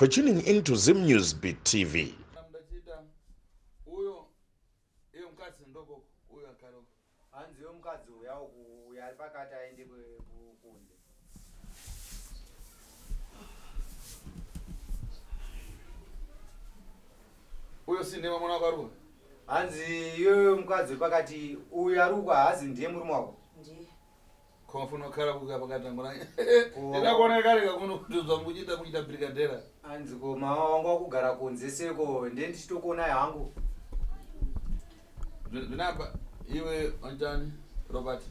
for tuning into Zim News Beat TV. Uyo sinema mwana wakaruka. Hanzi yo mukadzi pakati uyu arukwa hazi ndiye murume wako. Ndiye. Kofuna khala kuka pakatangura. Ndakona kale kakuno kutuzwa muchita brigadera. Hanzi koma wangu kugara kunze seko ndichitokona yangu. Vinapa iwe ontani Robert.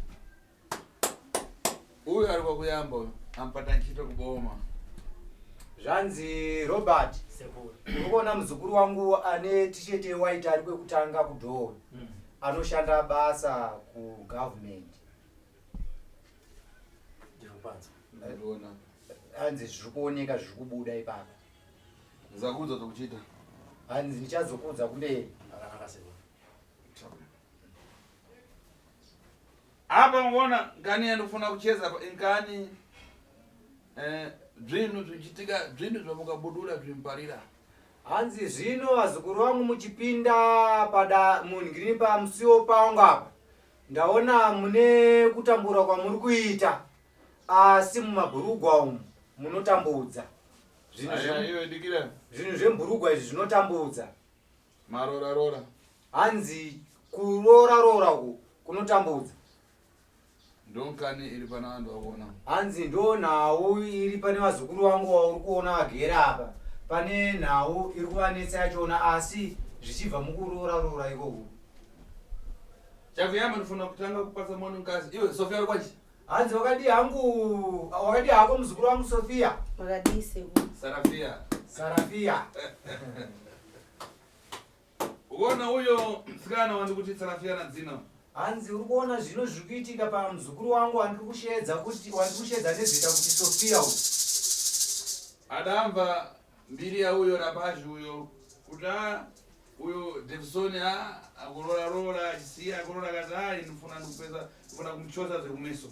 Uyu arikwa kuyamba uyu ampata nchito kuboma. Zvanzi Robert Sekuru. Unoona muzukuru wangu ane tishete white ari kwekutanga kudhoo. Anoshanda basa ku government. Ndikuona. Hanzi zviri kuoneka zviri kubuda ipapa. Nzakuudza tokuchita. Hanzi ndichazokudza kumberi. Apa ngona ngani yanofuna kucheza ngani zvinhu zvichitika zvinhu zvamukabudura zvimparira. Hanzi zvino vazukuru vangu muchipinda pada munhingiri pamusiwo pangu apa ndaona mune kutambura kwamuri kuita asi mumabhurugwa umu munotambudza. Zvinhu zvemburugwa izvi zvinotambudza. Marora. Hanzi kurora uku kunotambudza. Ndonkani iri pana vanhu vakuona. Hanzi ndo nhau iri pane vazukuru vangu vauri kuona vagera apa. Pane nhau iri kuvanetsa yachona asi zvichibva mukurora ikoko. Chakuyamba ndofuna kutanga kupasa mwana mukadzi. Iwe Sofia uri kwachi? Hanzi wakadi hako muzukuru wangu Sofia. Wakadi Sekuru. Sarafia. Uona uyo msikana wandi kuti Sarafia na dzina. Hanzi uri kuona zvino zviri kuitika pamuzukuru wangu wandiri kushedza nezita kuti Sofia uyu. Adamva mbiri ya uyo Rabaji uyo kuti uyo Davison akurora achisiya akurora kati ndifuna kumuchosa zvekumeso.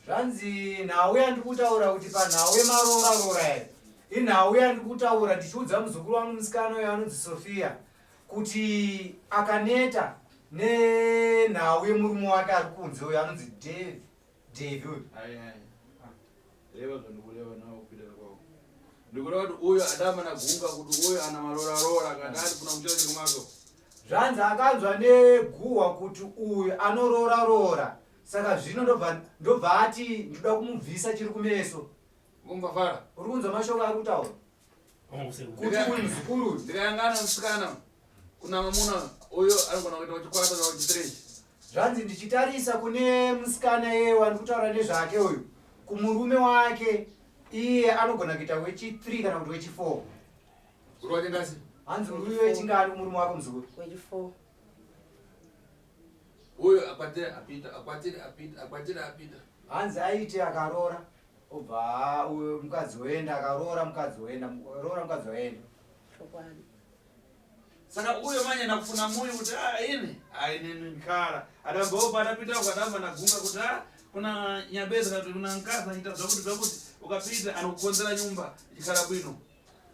Zvanzi nhau yandiri kutaura kuti panhau yemarora ere inhau yandiri kutaura ndichiudza muzukuru wangu musikana uyo anonzi Sofia kuti akaneta nenhau yemurume wake ari kunze uyo anonzi Dave uyu. Reva zvandikureva nawo kupindana kwako. Ndikureva kuti uyo adama nagunga kuti uyo ana marora kana arifuna kuchosa kumaso. Zvanzi akanzwa neguhwa kuti uyu anorora saka zvino ndobva ati ndoda kumubvisa chiri kumeso. Kumbafara. Uri kunzwa mashoko ari kutaura? Kuti uyu muzukuru ndikayangana musikana kuna mamuna uyo anogona kuita chikwata kana chitrechi. Zvanzi ndichitarisa kune musikana yeye wandiri kutaura nezvake uyu kumurume wake iye anogona kuita wechi3 kana kuti wechi4. Uri wachengasi? Hanzi uri wechingani murume wako muzukuru? Wechi4. Uyo akwatira apita. Hanzi aite akarora obva uyo mukadzi woenda akarora mukadzi woenda. Chokwadi. Saka uyo manje nakufuna muyu kuti ine nkhala adamboba adapita ukadamba nagunga kuti kuna nyabeza kuti kuna nkasa nyita zvakuti ukapita anokukonzera nyumba ichikhala bwino.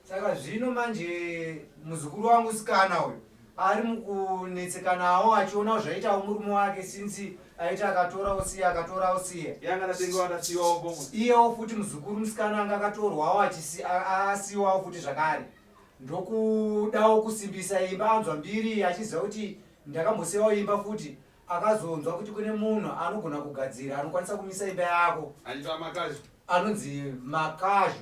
Saka zvino manje muzukuru wangu sikana uyu ari mukunetsekanawo achiona zvaitawo murume wake sinzi aita akatora osiya. Yanga natengewa adasiyiwawo pomwe. Iyewo futi muzukuru musikana anga akatorwawo asiyiwawo futi zvakare. Ndokudawo kusimbisa imba anzwa mbiri achiziva kuti ndakambosiyawo imba futi akazonzwa kuti kune munhu anogona kugadzira anokwanisa kumisa imba yako. Anitwa Makazhu. Anonzi Makazhu.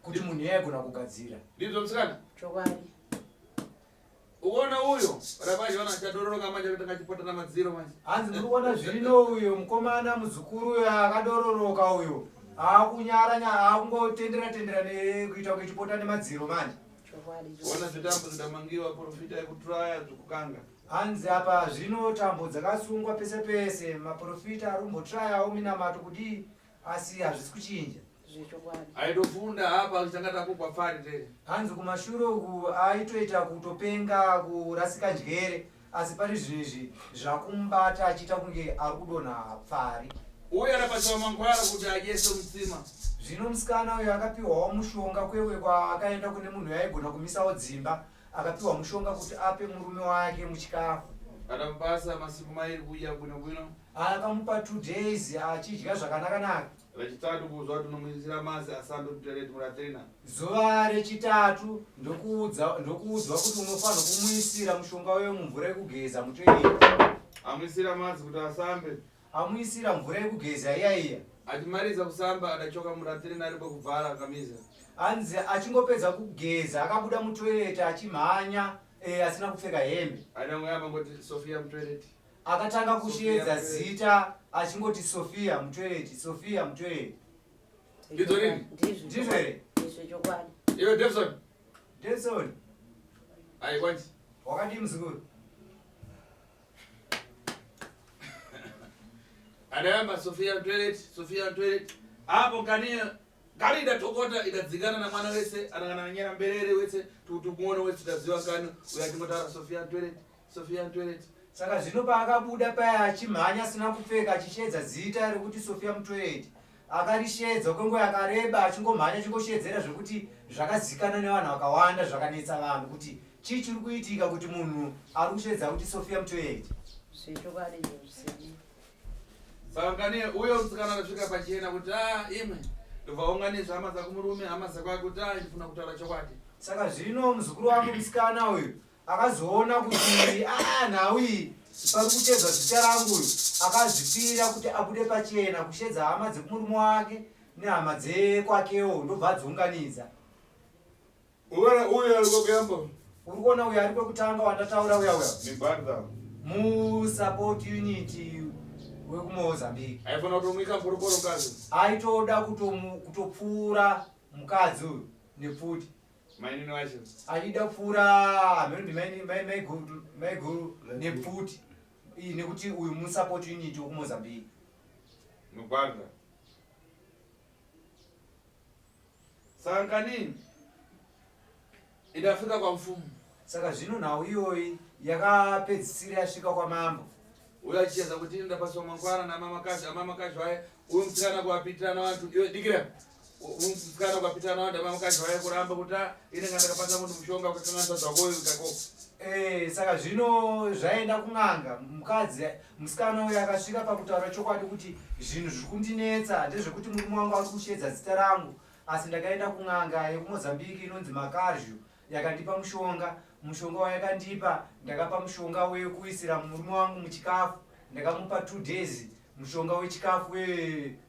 Kuti munhu yaigona kugadzira. Ndizvo musikana? Chokwadi. Uona uyo Rabaji wana chadororoka manje kuti ngachipotana madziro manje. Hanzi muri kuona zvino uyo mukomana muzukuru uyo akadororoka uyo akungotendera nekuita kuchipota nemadziro manje. Chokwadi. Uona zvitambo zvidamangiwa profita yekutraya zvokukanga. Hanzi apa zvino tambo dzakasungwa pese maprofita arumbotrayawo minamato kuti asi hazvisi kuchinja. Aidofunda hapa achitangata kubva pfari tere. Hanzi kumashure uku aitoita kutopenga kurasika njere asi pane zvinezvi zvakumbata achiita kunge ari kudonha pfari. Uya rapaswa mangwara kuti ajeso mutsima. zvino musikana uyo akapiwawo mushonga kwewe kwaakaenda kune munhu yaigona kumisawo dzimba akapiwa mushonga kuti ape murume wake muchikafu akamupasa masiku mairi kudya bwino akamupa 2 days achidya zvakanaka rechitatu kuzwa kuti unomwisira mazi asambe kutoilet muratrina zuva rechitatu ndokuudzwa kuti unofanira kumuisira mushonga wewe mumvura yekugeza mutoilet amwisira mazi kuti asambe amuisira mvura yekugeza iya achimaliza kusamba adachoka muratrina ari kwekubvara akamiza anzi achingopedza kugeza akabuda mutoilet achimhanya asina kupfeka hembe adangoyamba ngoti Sofia mutoilet akatanga kushedza zita achingoti Sofia mutoilet Ndizvo nini? ndizvo here Ndizvo chokwadi. iwe Devson ai kwanji wakadii muzukuru adayamba Sofia mutoilet apo kani idatokota idadzikana na mwana wese ananyera mberere wese tumuone wese taziwa kani uyatingotaura Sofia mutoilet saka zvino paakabuda paya achimhanya asina kupfeka achishedza zita rekuti Sofia mutoilet akarishedza kwenguva yakareba achingomhanya achingoshedzera zvekuti zvakazikana nevanhu vakawanda zvakanetsa vanhu kuti chii chiri kuitika kuti munhu ari kushedza kuti Sofia mutoilet Zvechokwadi zvisinei. saka kani uyo musikana akasvika pachena kuti imwe ndobvaunganidza hama dzakumurume hama dzakwake kuti ndifuna kutaura chokwadi saka zvino muzukuru wangu musikana uyu akazoona kuti nhau iyi pari kushedzwa zita rangu uyu akazvipira kuti abude pachena kushedza hama dzekumurume wake nehama dzekwakewo ndobva adziunganidza uyo ari kwekuyamba uri kuona uyu ari kwekutanga wandataura uya migwardha musupport unit wekumozambique aifana kutomwika mporoporo mukadzi aitoda kutopfuura mukadzi uyu nepfuti mainini wacho achida kupfuura maiguru nepfuti nekuti uyu musupport unit wekumozambique migwardha saka kanini idafika kwa mfumu saka zvino nhau iyoyi yakapedzisira yasvika kwamambo uyo achiedza kuti ndapaswa mangwana namamakazi waye uyu musikana kuvapitirana vantu iwe dikira musikana kuvapitirana vantu amamakazi waye kuramba kuti inenge ndakapasa munhu mushonga kukanganiswa kwakoyo kako saka zvino zvaenda kun'anga mukadzi musikana uyu akasvika pakutaura chokwadi kuti zvinhu zviri kundinetsa ndezvekuti murume wangu ari kushedza zita rangu asi ndakaenda kun'anga yekumozambiki inonzi Makarju yakandipa mushonga wayakandipa ndakapa mushonga wekuisira murume wangu muchikafu ndakamupa 2 days mushonga wechikafu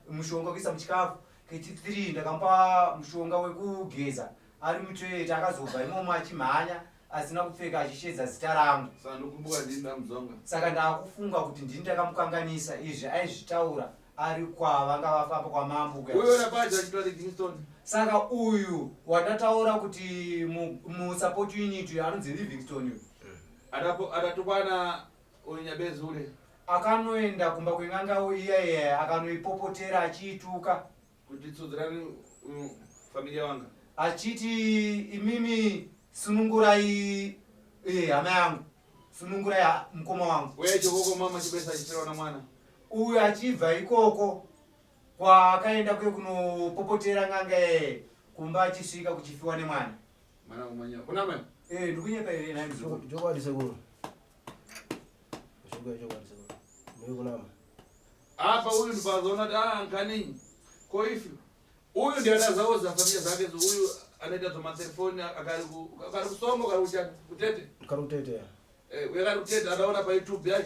mushonga wekuisa muchikafu kechi3 ndakamupa mushonga wekugeza ari mutoilet akazobva imomo achimhanya asina kupfeka achishedza zita rangu saka ndokumbuka ndini ndamudzonga saka ndaakufunga kuti ndini ndakamukanganisa izvi aizvitaura ari kwavanga vafamba kwamambo uyo napaja achitwa Livingstone saka uyu wandataura kuti musupport unit uyu anonzi Livingstone uyu adatukwana uyu nyabezi ule akanoenda kumba kweng'anga iyaiya akanoipopotera achiituka kuti tsudzirani familia wanga achiti imimi sunungurai hama yangu sunungurai mukoma wangu uya ichokoko mama chibesa achitirawa na mwana uyu achibva ikoko kwaakaenda kunopopotera ng'anga kumba achisvika kuchifiwa nemwana mwana umanya kuna mai ndikunyepa ire naizvo chokwadi sekuru kunama apa uyu ndipazoona kuti nkaninyi ko ifi uyu ndiye adazaoza familia zake uyu anaita zomatelefoni akari kusongo kari kuchani kutete kari kutete uye kari kutete adaona pa YouTube ya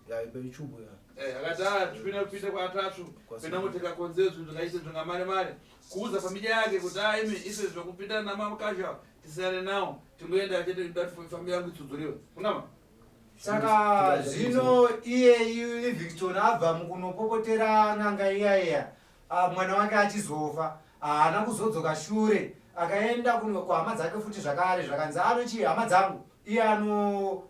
pa YouTube akati tipinda kupita kwa atatu pena muteka konzezo ndingaise ndingamare mare kuuza familia yake kuti imi ise zvokupita na mama kasha tisare nawo tingoenda chete ndati familia yangu itsudzuriwe kunama saka zvino iyeyu Livingstone abva mukunopopotera n'anga iyaiya mwana wake achizofa haana kuzodzoka shure akaenda kuhama dzake futi zvakare zvakanzi anochi hama dzangu iye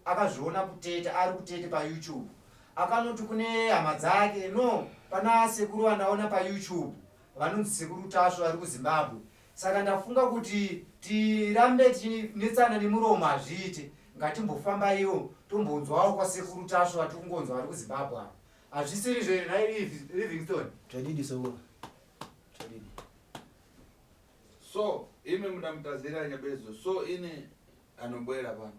akazviona kutete ari kutete paYouTube akanoti kune hama dzake no pana sekuru vandaona paYouTube vanonzi sekuru Tasvo ari kuZimbabwe saka ndafunga kuti tirambe tinetsana nemuromo hazviite ngatimbofambaiwo tombonzwawo kwasekuru Tasvo ati kungonzwa ari kuZimbabwe hazvisiri zvere nai Livingstone chadidi sekuru chadidi So imi mnamtazira Nyabezo. So ini anobwera pano.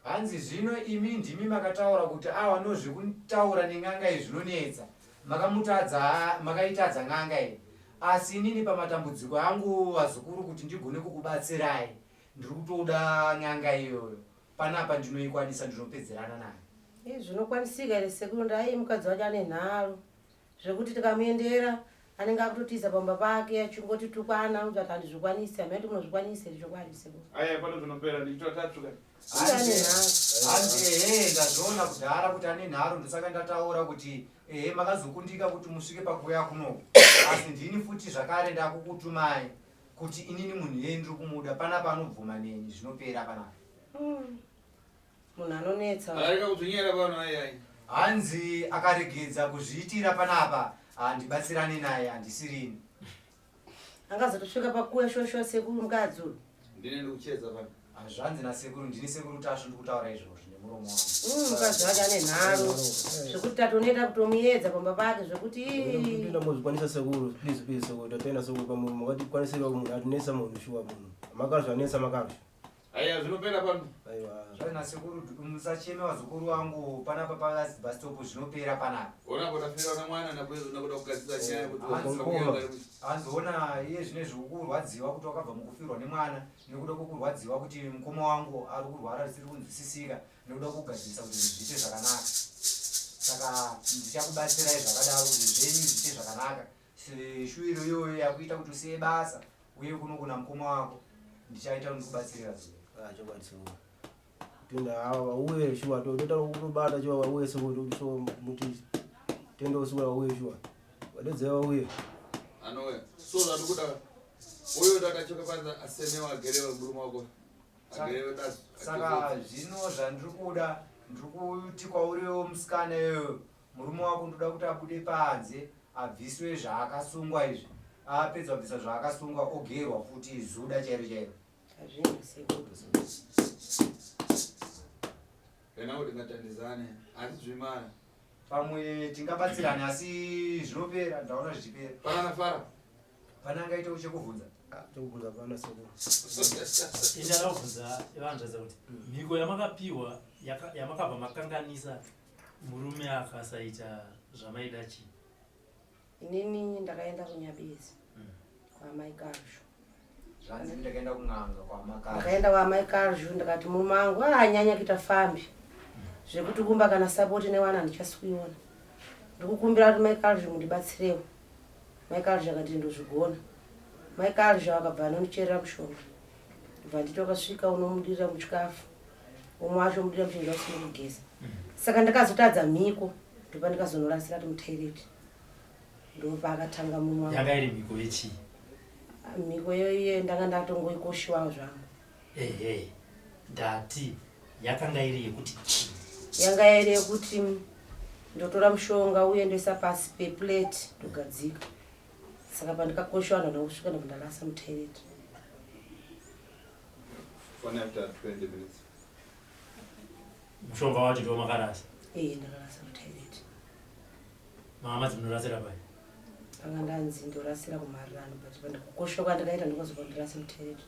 Hanzi zvino imi ndimi makataura kuti awa nozvikutaura neng'anga izvinonetsa. Makaitadza ng'anga iyi. Asi inini pamatambudziko angu vazukuru kuti ndigone kukubatsirai. Ndiri kutoda ng'anga iyoyo. Panapa ndinoikwanisa ndinopedzerana nayo. Zvinokwanisika ere sekuru ndai mukadzi wacho ane nharo. Zvekuti tikamuendera anenge akutotiza pamba pake achingoti tukwana kuti handizvikwanisi amene munozvikwanisa zvokwadi sekuru. Aya pano zvinopera nditotatu kana. Hanzi ndazviona kudhara kuti ane nharo ndosaka ndataura kuti makazokundika kuti musvike pakuya kuno. Asi ndini futi zvakare ndakukutumai kuti inini munhu yendiri kumuda panapa anobvuma neni zvinopera panapa. Munhu anonetsa. Arika kutunyera pano ayi. Hanzi akaregedza kuzviitira panapa handibatsirane naye handisirini. Angazotosvika pakuya shosho sekuru mukadzi uyu. Ndine ndikuchedza pano. Hazvanzi nasekuru ndini sekuru Tasvo ndikutaura izvozvo nemuromo wangu. Mukadzi wacho ane nharo. Zvekuti tatoneta kutomuedza pamba pake zvekuti Ndinda muzvikwanisa sekuru, please sekuru, tatenda sekuru pamunhu makatikwanisira munhu atinesa munhu shuwa munhu. Makazi anesa makazi. Aya zvinopera pano. Aiwa. Zvana sekuru musacheme vazukuru vangu panapa bus stop zvinopera panapa. Ona kutafira na mwana na kuweza nakuda kugadzira nyaya kuti Anzoona iye zvine zvokurwadziwa kuti wakabva mukufirwa nemwana nekuda kwokurwadziwa kuti mukoma wangu ari kurwara risiri kunzwisisika nekuda kugadzirisa kuti zviite zvakanaka. Saka ndichakubatsirai zvakadaro kuti zvenyu zviite zvakanaka. Shuwiro iyoyo yakuita kuti usiye basa uye kunogona mukoma wako ndichaita ndikubatsirira zviro. Chokwadi sekuru. Tenda awa uye shuwa totota kutobata chiwa uye sekuru so muti tenda usura uye shuwa. Wadedzewa uye. Anowe. So ndikuda uyo takachoka kwanza asemewa agerewe murume wako. Agerewe das. Saka zvino zvandiri kuda ndiri kuti kwauriwo musikana iyoyo murume wako ndoda kuti abude panze abviswe zvaakasungwa izvi. Apedza kubvisa zvaakasungwa ogerwa futi zuda chairo chairo. hazvingi sekuru. Kana kuti ngatandizane atizvimara. Pamwe tingabatsirana asi zvinopera ndaona zvichipera. Pana nafara. Panangaita uchekubvunza. Chokubvunza pana sekuru. Indakabvunza evanzvaza kuti mhiko yamakapiwa yamakabva makanganisa murume akasaita zvamaida chii. Inini ndakaenda kuNyabezi kwaamai Karzvu. Zvanzi ndakaenda kun'anga kwamakara. Ndakaenda kwaamai Karzvu ndikati murume wangu anyanya kuita fambi. Zvekuti kumba kana sapoti newana ndichasikuiona. Ndikukumbira kuti mai Karzvu mundibatsirewo. Mai Karzvu akati ndozvigona. Mai Karzvu akabva anondicherera mushonga. Ndibva nditokasvika unomudirira muchikafu. Umwe wacho mudirira muchinja usina kugeza. Saka ndakazotadza mhiko ndopa ndikazonorasira kuti mutaireti. Ndopa akatanga murume wangu. Yanga iri mhiko yechii? Mhiko iyoyo ndanga ndatongoikoshiwawo zvangu. Ndati yakanga iri yekuti chii? Yanga iri yekuti ndotora mushonga uye ndoisa pasi peplate ndogadzika. Saka pandikakoshiwa ndokusvika ndokundalasa mutaireti. One after 20 minutes. Mushonga wacho ndiwo makarasa? Ndakarasa mutaireti. Mama dzimunorasira pai? Panga ndanzi ndorasira kumarirano but pandikukoshiwa kwandakaita ndikazopa ndirasa mutaireti.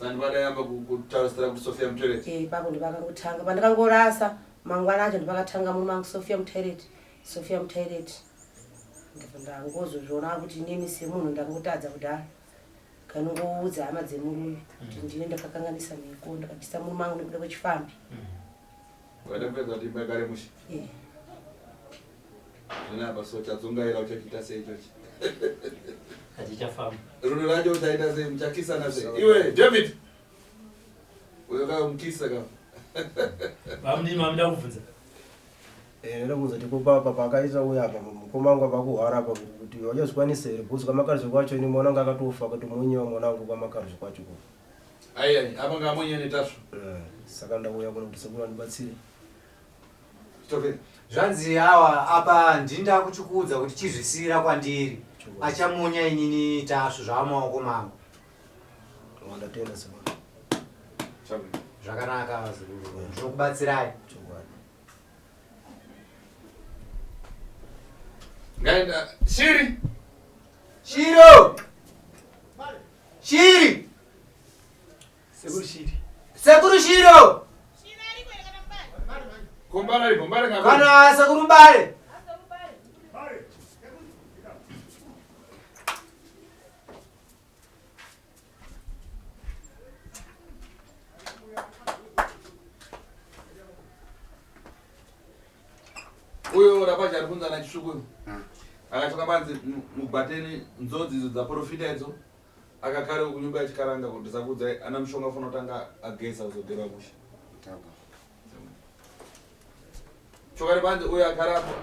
Vanhu vadayamba kutarisira kuti Sofia mutaireti? Ipapo ndipakangotanga pandikangorasa mangwana acho ndipakatanga murume wangu Sofia mutaireti. Ndangozozviona kuti inini semunhu ndangotadza kudhara. Kanongoudza hama dzemurume kuti ndine ndakakanganisa mhiko ndakabvisa murume wangu nekuda kwechifambi. Wadapedza kuti magare mushi? Zvinapa so chadzongaira uchachiita sei ichochi? Hatichafamba. Rudo racho uchaita sei muchakisana sei? Iwe David. Uyo kayo mukisa ka. Vamni mamda kubvunza. Ndakubvunza tipo papa pakaita uya apa mukoma wangu apakuhwara apa kuti wachazvikwanisa here bhuzi kwamakarizvo kwacho ini mwana wangu akatofa akatomwenyewa mwana wangu kwamakarizvo kwacho ko. Ai apa ngamwenye netasvo. Saka ndauya kuno kuti sekuru andibatsire. Stopeni. Zvanzi hawa apa ndinda kuchikuudza kuti chizvisira kwandiri. Achamunya inini Tasvo zvamaoko mangu. Ndatenda sekuru. Chabwino. Zvakanaka vazukuru. Ndinokubatsirai. Ngaenda Shiri. Shiro! Shiri. Shiri. Sekuru Shiro. Kumbala ipo, mbale ngabali. Kana Sekuru Mbale. Uyo rapacha alifunza na chishukuru. Akachoka banzi mubateni nzodzi idzo dza profitedzo. Akakare kunyumba yachikaranga kuti zakudza ana mushonga funa kutanga agesa uzodera musha. Chokari banzi uyo akarapo.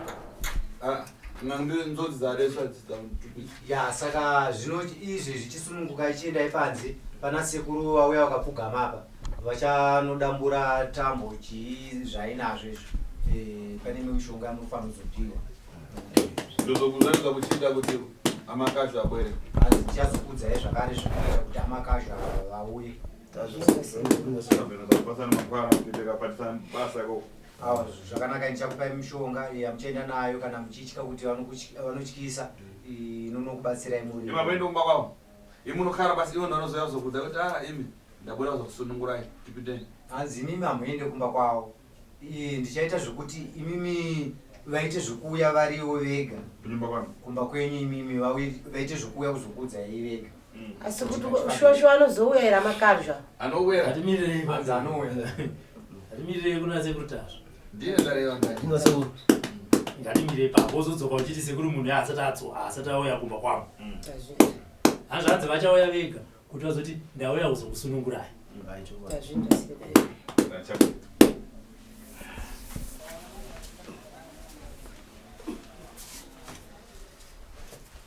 Ngandi nzodzi dzadeswa dzamutupisa. Ya saka zvinoti izvi zvichisununguka ichienda ipanzi pana sekuru wauya wakapfugama apa. Vachanodambura tambo zvainazvo izvo. Pane mishonga anofanira kuzopiwa. Ndozokuzarudza kuchita kuti amakazha abwere. Asi tichazokudza zvakare zvinoita kuti amakazha vauye. Awa zvakanaka ndichakupai mishonga yamuchaenda nayo kana muchitya kuti vanotyisa inonokubatsirai muri. Imapoenda kumba kwavo. Imunokara basi iwo ndanozoya kuzokudza kuti imi ndabwera kuzokusunungurai tipiteni. Hanzi imimi hamuende kumba kwavo. Ndichaita zvokuti imimi vaite zvokuuya variwo vega. Kunyumba kwanu. Kumba kwenyu imimi vaite zvokuuya kuzokudzai vega. Asi kuti shosho anozouya era makazha. Anouya. Atimirei Hanzi anouya. Atimirei kuna sekuru tazvo. Ndiye ndarewa ngati. Ino sekuru. Ngatimirei papo uzodzoka uchiti sekuru munhu asati auya kumba kwangu. Hazvadzi vachauya vega kuti vazoti ndauya kuzokusunungurai.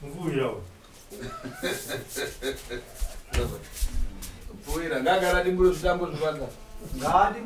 Mvuyo. Pfuira ngagara dimburo zvitambo zvivanza. Ngadi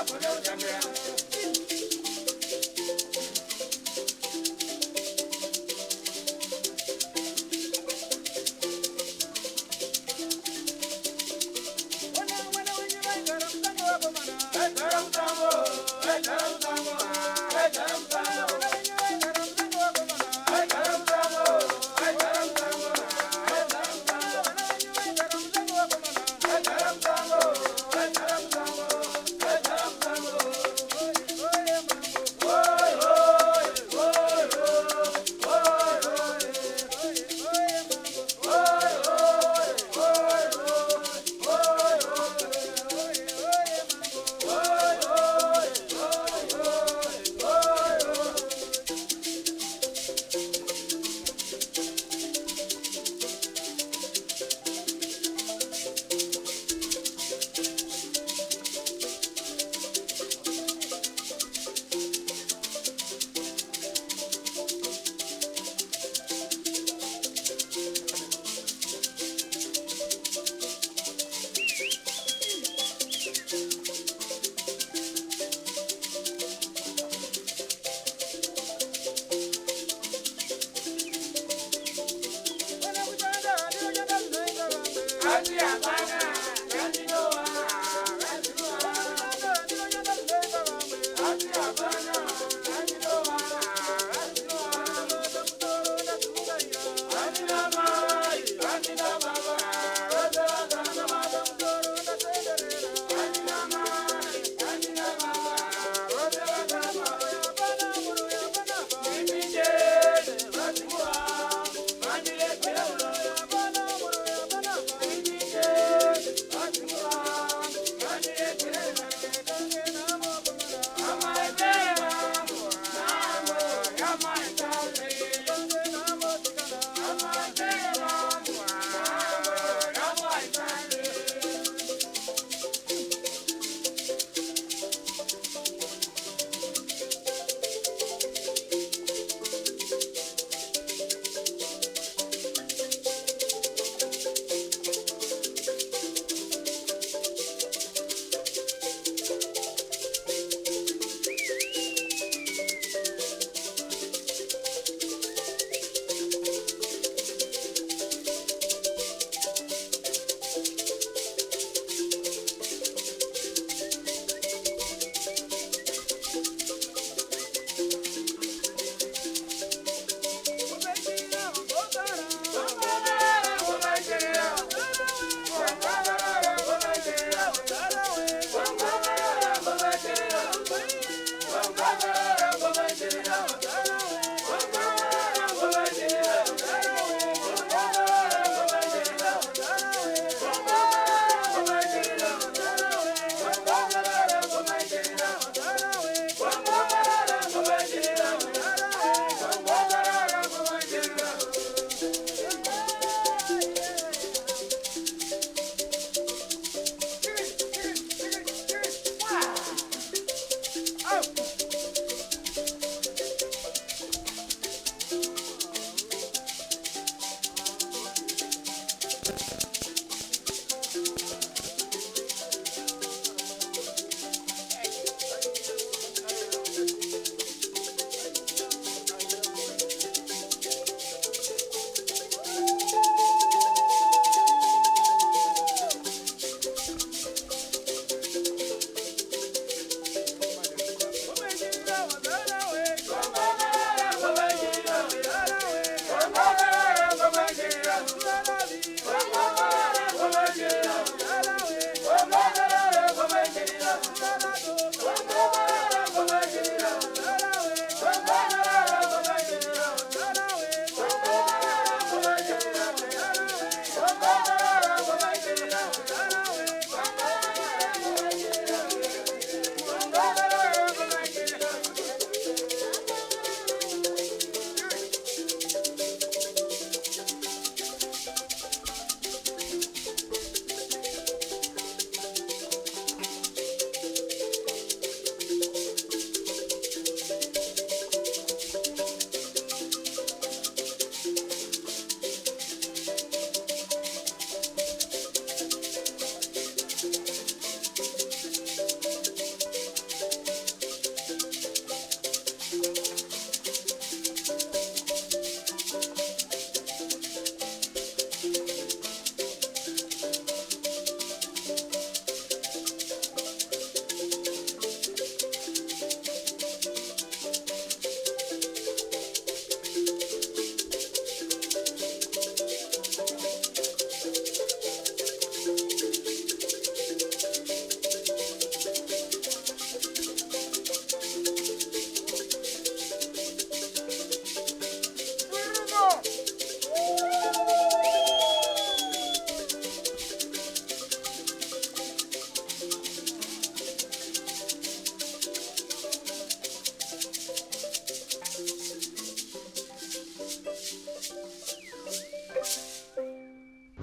Mama,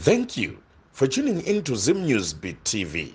Thank you for tuning in to Zim News Beat TV.